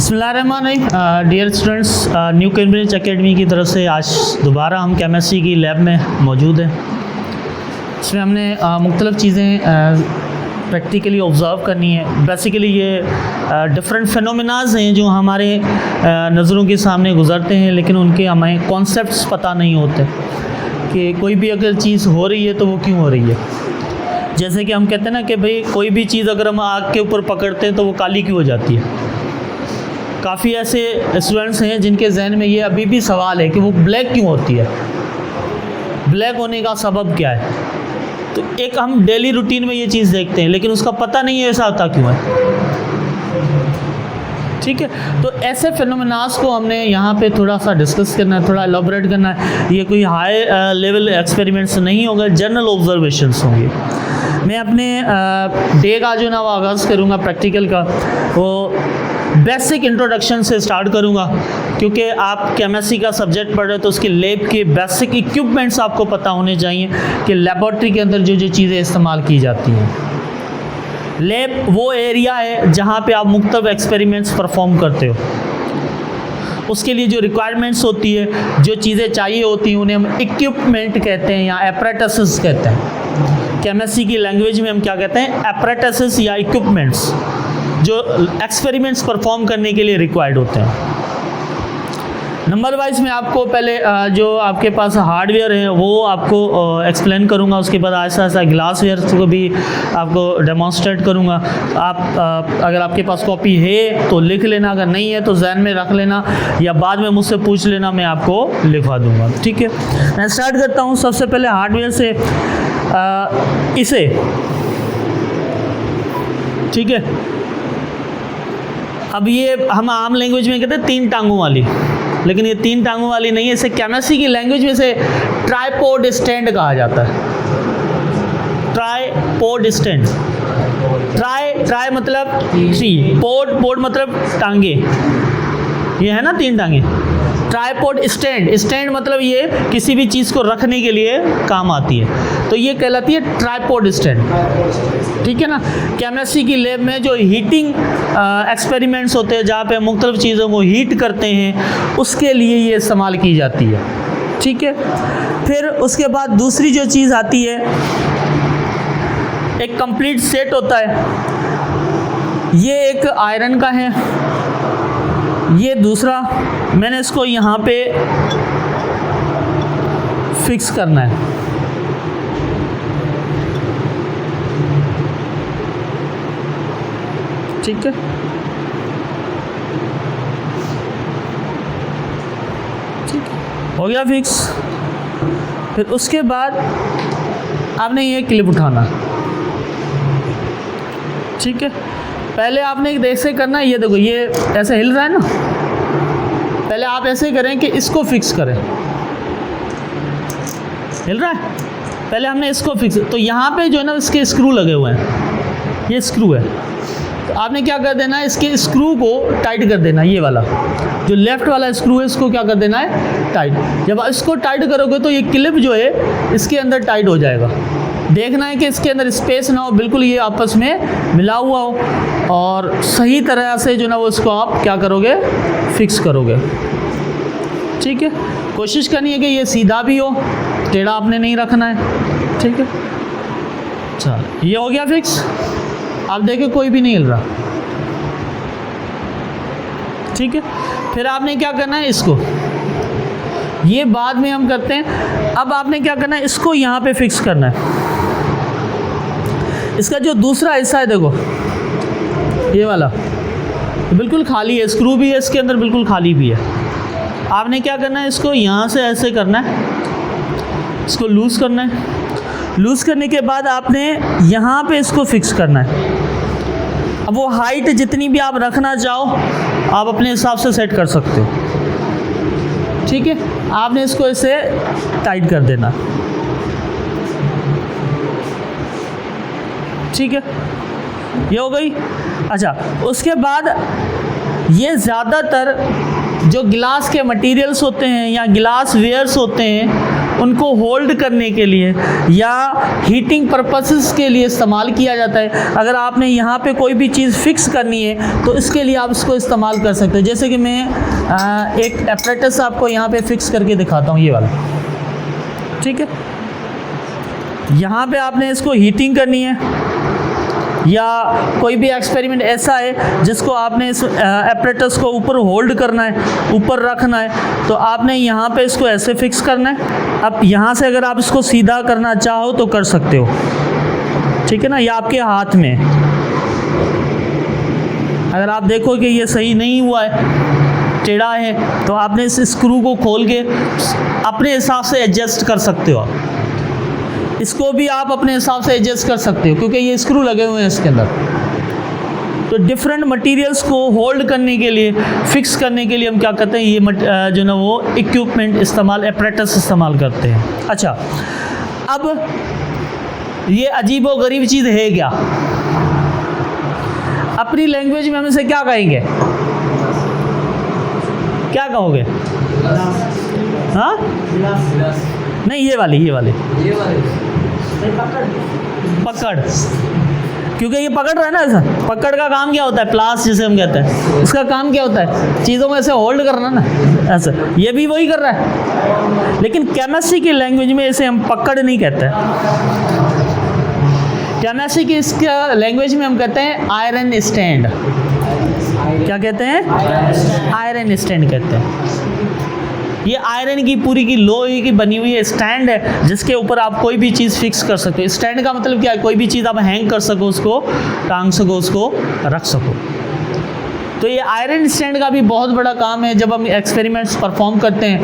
बिस्मिल्लाहिर्रहमानिर्रहीम। Dear students, new Cambridge academy की तरफ से आज दोबारा हम केमिस्ट्री की लैब में मौजूद हैं। इसमें हमने मुख्तलिफ़ चीज़ें प्रैक्टिकली ऑब्ज़र्व करनी है। बेसिकली ये डिफरेंट फिनोमिनाज हैं जो हमारे नज़रों के सामने गुज़रते हैं, लेकिन उनके हमें कॉन्सेप्ट्स पता नहीं होते कि कोई भी अगर चीज़ हो रही है तो वो क्यों हो रही है। जैसे कि हम कहते हैं ना कि भाई कोई भी चीज़ अगर हम आग के ऊपर पकड़ते हैं तो वो काली क्यों हो जाती है। काफ़ी ऐसे स्टूडेंट्स हैं जिनके जहन में ये अभी भी सवाल है कि वो ब्लैक क्यों होती है, ब्लैक होने का सबब क्या है। तो एक हम डेली रूटीन में ये चीज़ देखते हैं, लेकिन उसका पता नहीं है ऐसा होता क्यों है। ठीक है, तो ऐसे फिनोमेनास को हमने यहाँ पे थोड़ा सा डिस्कस करना है, थोड़ा एलॉबरेट करना है। ये कोई हाई लेवल एक्सपेरिमेंट्स नहीं होगा, जनरल ऑब्जर्वेशंस होंगे। मैं अपने डे का जो ना वो आगाज़ करूँगा प्रैक्टिकल का, वो बेसिक इंट्रोडक्शन से स्टार्ट करूँगा, क्योंकि आप केमिस्ट्री का सब्जेक्ट पढ़ रहे हो तो उसके लैब के बेसिक इक्विपमेंट्स आपको पता होने चाहिए कि लेबॉर्ट्री के अंदर जो जो चीज़ें इस्तेमाल की जाती हैं। लैब वो एरिया है जहाँ पे आप मुख्तलिफ एक्सपेरिमेंट्स परफॉर्म करते हो। उसके लिए जो रिक्वायरमेंट्स होती है, जो चीज़ें चाहिए होती हैं, उन्हें हम इक्विपमेंट कहते हैं या एपरेटसेस कहते हैं। केमिस्ट्री की लैंग्वेज में हम क्या कहते हैं, एपरेटसेस या इक्विपमेंट्स, जो एक्सपेरिमेंट्स परफॉर्म करने के लिए रिक्वायर्ड होते हैं। नंबर वाइज मैं आपको पहले जो आपके पास हार्डवेयर है वो आपको एक्सप्लेन करूंगा, उसके बाद ऐसा ऐसा ग्लासवेयर को भी आपको डेमोन्स्ट्रेट करूंगा। आप अगर आपके पास कॉपी है तो लिख लेना, अगर नहीं है तो जहन में रख लेना या बाद में मुझसे पूछ लेना, मैं आपको लिखवा दूंगा। ठीक है, मैं स्टार्ट करता हूँ सबसे पहले हार्डवेयर से। इसे ठीक है, अब ये हम आम लैंग्वेज में कहते हैं 3 टांगों वाली, लेकिन ये 3 टांगों वाली नहीं है। इसे केमिस्ट्री की लैंग्वेज में से ट्राइपॉड स्टैंड कहा जाता है। ट्राइपॉड स्टैंड, ट्राई मतलब 3, पॉड मतलब टांगे, ये है ना 3 टांगे। ट्राइपॉड स्टैंड मतलब ये किसी भी चीज़ को रखने के लिए काम आती है, तो ये कहलाती है ट्राइपॉड स्टैंड। ठीक है ना। केमिस्ट्री की लैब में जो हीटिंग एक्सपेरिमेंट्स होते हैं, जहाँ पे मुख्तलिफ चीज़ों को हीट करते हैं, उसके लिए ये इस्तेमाल की जाती है। ठीक है, फिर उसके बाद दूसरी जो चीज़ आती है, एक कंप्लीट सेट होता है। ये एक आयरन का है, ये दूसरा, मैंने इसको यहाँ पे फिक्स करना है। ठीक है, ठीक है, हो गया फिक्स। फिर उसके बाद आपने ये क्लिप उठाना। ठीक है, पहले आपने ऐसे करना है, ये देखो ये ऐसे हिल रहा है ना, पहले आप ऐसे करें कि इसको फिक्स करें। हिल रहा है, पहले हमने इसको फिक्स, तो यहाँ पे जो है ना इसके स्क्रू लगे हुए हैं, ये स्क्रू है, तो आपने क्या कर देना है, इसके स्क्रू को टाइट कर देना। ये वाला जो लेफ़्ट वाला स्क्रू है, इसको क्या कर देना है, टाइट। जब इसको टाइट करोगे तो ये क्लिप जो है इसके अंदर टाइट हो जाएगा। देखना है कि इसके अंदर स्पेस ना हो, बिल्कुल ये आपस में मिला हुआ हो, और सही तरह से जो ना वो इसको आप क्या करोगे, फिक्स करोगे। ठीक है, कोशिश करनी है कि ये सीधा भी हो, टेढ़ा आपने नहीं रखना है। ठीक है, चल ये हो गया फिक्स। आप देखिए कोई भी नहीं हिल रहा। ठीक है, फिर आपने क्या करना है, इसको, ये बाद में हम करते हैं। अब आपने क्या करना है, इसको यहाँ पे फिक्स करना है। इसका जो दूसरा हिस्सा है, देखो ये वाला बिल्कुल खाली है, स्क्रू भी है इसके अंदर, बिल्कुल खाली भी है। आपने क्या करना है, इसको यहाँ से ऐसे करना है, इसको लूज़ करना है। लूज़ करने के बाद आपने यहाँ पे इसको फिक्स करना है। अब वो हाइट जितनी भी आप रखना चाहो आप अपने हिसाब से सेट कर सकते हो। ठीक है, आपने इसको ऐसे टाइट कर देना। ठीक है, ये हो गई। अच्छा, उसके बाद ये ज़्यादातर जो गिलास के मटेरियल्स होते हैं या गिलास वेयर्स होते हैं, उनको होल्ड करने के लिए या हीटिंग पर्पसेस के लिए इस्तेमाल किया जाता है। अगर आपने यहाँ पे कोई भी चीज़ फिक्स करनी है तो इसके लिए आप इसको इस्तेमाल कर सकते हो। जैसे कि मैं एक एपरेटस आपको यहाँ पे फिक्स करके दिखाता हूँ, ये वाला, ठीक है। यहाँ पे आपने इसको हीटिंग करनी है या कोई भी एक्सपेरिमेंट ऐसा है जिसको आपने इस एपरेटस को ऊपर होल्ड करना है, ऊपर रखना है, तो आपने यहाँ पे इसको ऐसे फिक्स करना है। अब यहाँ से अगर आप इसको सीधा करना चाहो तो कर सकते हो, ठीक है ना, ये आपके हाथ में। अगर आप देखो कि ये सही नहीं हुआ है, टेढ़ा है, तो आपने इस स्क्रू को खोल के अपने हिसाब से एडजस्ट कर सकते हो। इसको भी आप अपने हिसाब से एडजस्ट कर सकते हो क्योंकि ये स्क्रू लगे हुए हैं इसके अंदर। तो डिफरेंट मटेरियल्स को होल्ड करने के लिए, फिक्स करने के लिए हम क्या करते हैं, ये जो ना वो इक्विपमेंट इस्तेमाल, एपरेटस इस्तेमाल करते हैं। अच्छा, अब ये अजीब व गरीब चीज़ है क्या? अपनी लैंग्वेज में हम इसे क्या कहेंगे? क्या कहोगे? हाँ, नहीं, ये वाली पकड़, क्योंकि ये पकड़ रहा है ना। ऐसा पकड़ का काम क्या होता है? प्लास जिसे हम कहते हैं, उसका काम क्या होता है? चीज़ों को ऐसे होल्ड करना ना, ऐसा। ये भी वही कर रहा है, लेकिन केमिस्ट्री की लैंग्वेज में इसे हम पकड़ नहीं कहते हैं। केमिस्ट्री की इसका लैंग्वेज में हम कहते हैं आयरन स्टैंड। क्या कहते हैं? आयरन स्टैंड कहते हैं। ये आयरन की पूरी की लोहे की बनी हुई स्टैंड है जिसके ऊपर आप कोई भी चीज़ फिक्स कर सकते हो। स्टैंड का मतलब क्या है? कोई भी चीज़ आप हैंग कर सको, उसको टांग सको, उसको रख सको। तो ये आयरन स्टैंड का भी बहुत बड़ा काम है। जब हम एक्सपेरिमेंट्स परफॉर्म करते हैं